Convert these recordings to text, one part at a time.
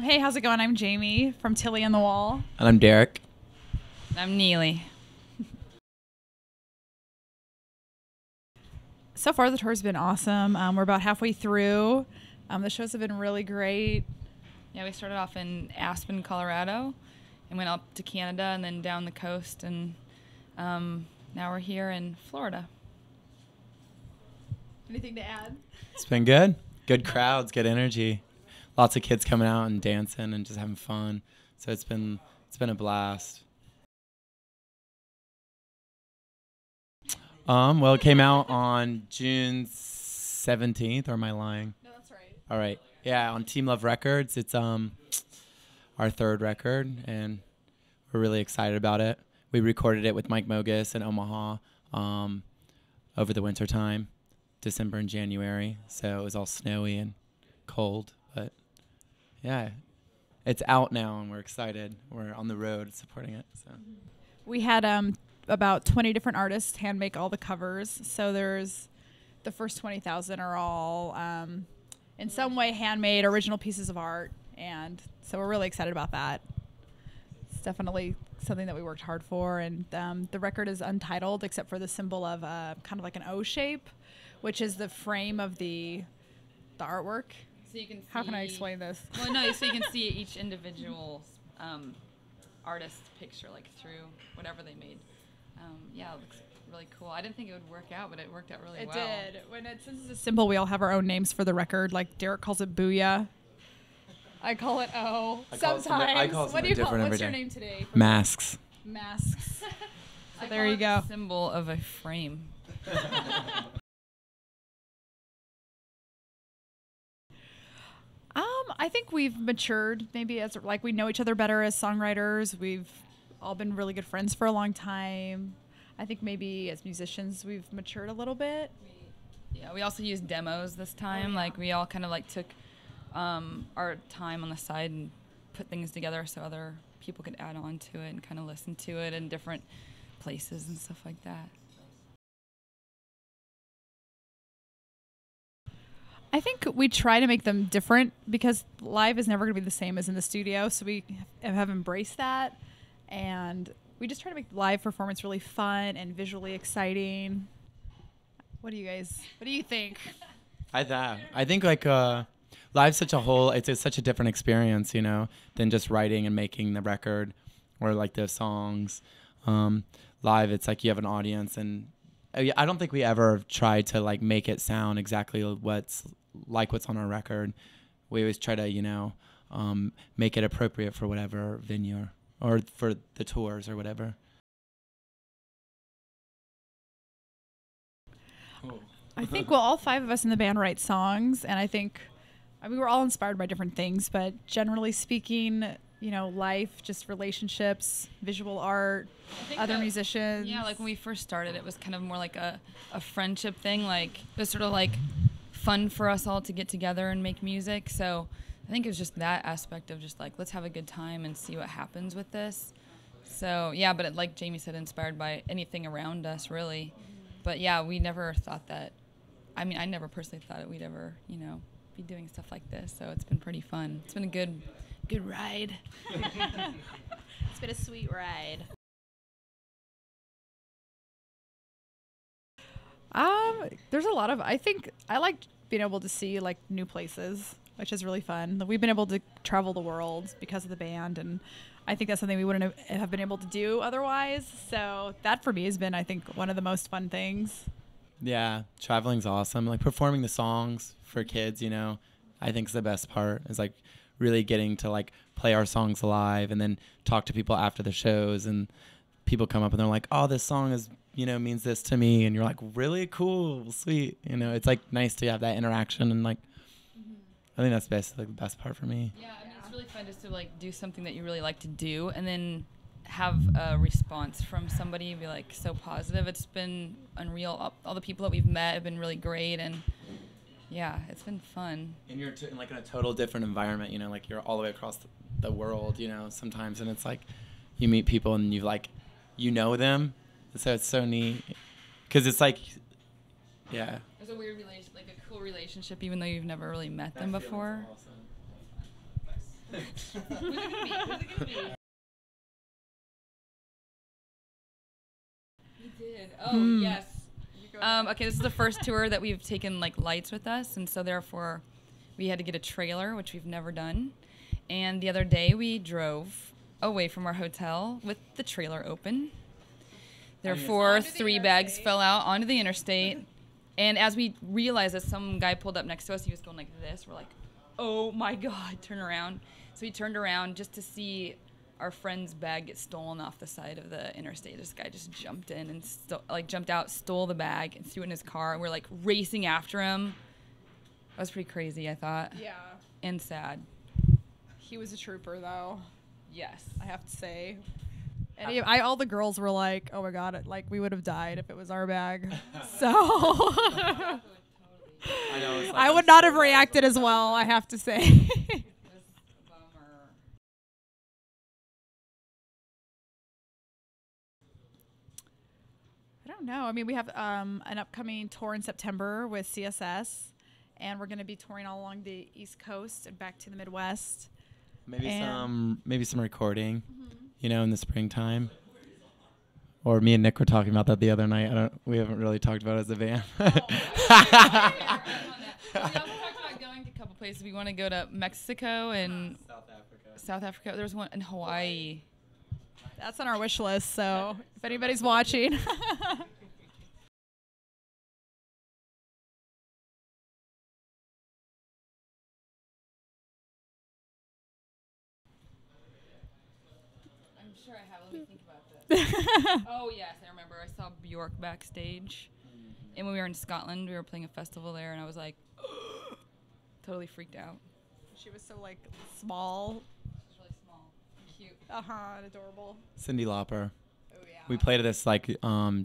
Hey, how's it going? I'm Jamie from Tilly on the Wall. And I'm Derek. I'm Neely. So far, the tour's been awesome. We're about halfway through. The shows have been really great. Yeah, we started off in Aspen, Colorado, and went up to Canada and then down the coast, and now we're here in Florida. Anything to add? It's been good. Good crowds, good energy. Lots of kids coming out and dancing and just having fun. So it's been a blast. Well, it came out on June 17th, or am I lying? No, that's right. All right. Yeah, on Team Love Records. It's our third record, and we're really excited about it. We recorded it with Mike Mogus in Omaha over the winter time, December and January. So it was all snowy and cold, but yeah, it's out now, and we're excited. We're on the road supporting it. So We had about 20 different artists hand make all the covers. So there's the first 20,000 are all in some way handmade original pieces of art, and so we're really excited about that. It's definitely something that we worked hard for, and the record is untitled except for the symbol of kind of like an O shape, which is the frame of the artwork. So you can see, How can I explain this? Well, no, so you can see each individual artist picture, like through whatever they made. Yeah, it looks really cool. I didn't think it would work out, but it worked out really well. It did. When since it's a symbol, we all have our own names for the record. Like Derek calls it Booyah. I call it O. Sometimes. I call it What do you call it? different What's every your day. name today? Masks. Masks. I So there call you it go. the symbol of a frame. I think we've matured. Maybe as like we know each other better as songwriters. We've all been really good friends for a long time. I think maybe as musicians we've matured a little bit. Yeah, we also used demos this time. Like we all kind of like took our time on the side and put things together so other people could add on to it and kind of listen to it in different places and stuff like that. I think we try to make them different because live is never going to be the same as in the studio. So we have embraced that, and we just try to make live performance really fun and visually exciting. What do you think? I think like live's such a whole. It's such a different experience, you know, than just writing and making the record or like the songs. Live, it's like you have an audience, and I don't think we ever tried to like make it sound exactly what's on our record. We always try to, you know, make it appropriate for whatever venue or for the tours or whatever. I think, well, all five of us in the band write songs, and I think, we're all inspired by different things, but generally speaking, you know, life, just relationships, visual art, other musicians. Yeah, like when we first started, it was kind of more like a friendship thing. Like it was sort of like fun for us all to get together and make music. So I think it was just that aspect of just like, let's have a good time and see what happens with this. So yeah, but like Jamie said, inspired by anything around us, really. But yeah, we never thought that. I mean, I never personally thought that we'd ever, you know, be doing stuff like this. So it's been pretty fun. It's been a good ride. It's been a sweet ride. There's a lot of, I think I like being able to see like new places, which is really fun. We've been able to travel the world because of the band, and I think that's something we wouldn't have been able to do otherwise. So that for me has been, I think, one of the most fun things. Yeah, traveling's awesome. Like performing the songs for kids, you know, I think is the best part. Is like really getting to like play our songs live and then talk to people after the shows, and people come up and they're like, "Oh, this song is, you know, means this to me," and you're like, "Really cool, sweet." You know, it's like nice to have that interaction, and like, I think that's basically the best part for me. Yeah, I mean, it's really fun just to like do something that you really like to do, and then have a response from somebody and be like so positive. It's been unreal. All the people that we've met have been really great, and yeah, it's been fun. And you're in like in a total different environment, you know, like you're all the way across the world, you know, sometimes, and it's like you meet people and you like, you know them, so it's so neat because it's like, yeah. There's a weird relation, like a cool relationship, even though you've never really met them before. Who's it gonna be? Who's it gonna be? We did. Oh yes. Okay, this is the first tour that we've taken like lights with us, and so therefore we had to get a trailer, which we've never done. And the other day we drove away from our hotel with the trailer open. Therefore, 3 bags fell out onto the interstate. And as we realized that some guy pulled up next to us, he was going like this. We're like, oh my God, turn around. So we turned around just to see our friend's bag get stolen off the side of the interstate. This guy just jumped in and jumped out, stole the bag, and threw it in his car. And we're like racing after him. That was pretty crazy, I thought. Yeah. And sad. He was a trooper, though. Yes. I have to say. And all the girls were like, "Oh my God, like we would have died if it was our bag." So I know. It's like I would not have reacted as well. I have to say. I don't know. I mean, we have an upcoming tour in September with CSS, and we're going to be touring all along the East Coast and back to the Midwest. Maybe some recording, you know, in the springtime. Or me and Nick were talking about that the other night. We haven't really talked about it as a band. We also talked about going to a couple places. We want to go to Mexico and South Africa. There's one in Hawaii. That's on our wish list, so if anybody's watching. I'm sure I have. Let me think about this. Oh, yes, I remember. I saw Bjork backstage. And when we were in Scotland, we were playing a festival there, and I was like, totally freaked out. She was so, like, small. She was really small. Cute. And adorable. Cyndi Lauper. Oh, yeah. We played at this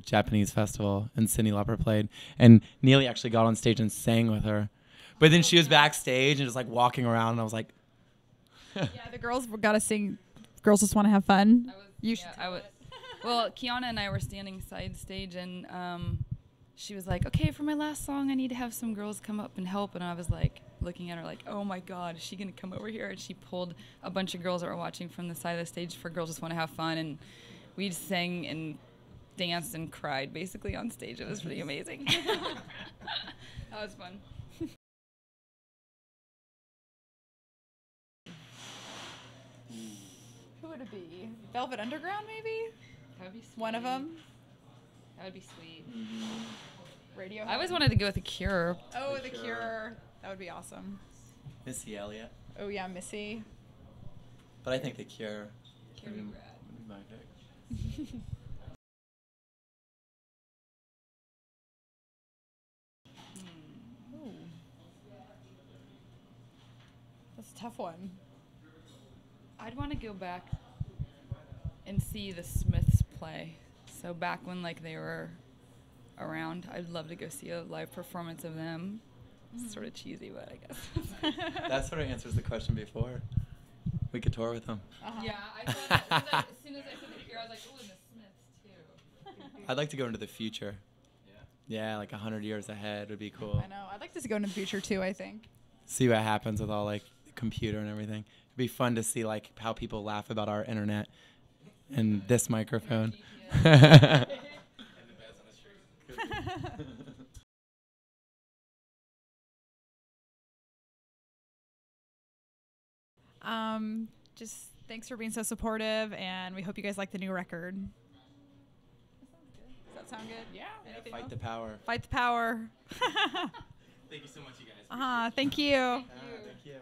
Japanese festival, and Cyndi Lauper played, and Neely actually got on stage and sang with her. But then she was backstage and just like walking around, and I was like, Yeah, the girls got to sing. Girls Just Want to Have Fun. Well, Kiana and I were standing side stage, and she was like, "Okay, for my last song, I need to have some girls come up and help." And I was like, looking at her like, "Oh my God, is she gonna come over here?" And she pulled a bunch of girls that were watching from the side of the stage for Girls Just Want to Have Fun, and we sang and danced and cried basically on stage. It was pretty amazing. That was fun. Who would it be? Velvet Underground, maybe? That would be sweet. One of them? That would be sweet. Radio. I always wanted to go with The Cure. Oh, The Cure. That would be awesome. Missy Elliott. Oh, yeah, Missy. But I think The Cure. Cure would be rad. would be my pick. Ooh. That's a tough one. I'd want to go back and see the Smiths play. So back when like they were around, I'd love to go see a live performance of them. It's sort of cheesy, but I guess. That sort of answers the question before. We could tour with them. Yeah, I thought as soon as I said The Cure, I was like, oh, and the Smiths too. I'd like to go into the future. Yeah, like 100 years ahead would be cool. I know. I'd like to go into the future, too, I think. See what happens with all like the computer and everything. It'd be fun to see like how people laugh about our internet and this microphone. Just thanks for being so supportive, and we hope you guys like the new record. Does that sound good? Yeah. Anything Fight else? the power. Fight the power. Thank you so much, you guys. Thank you. Thank you.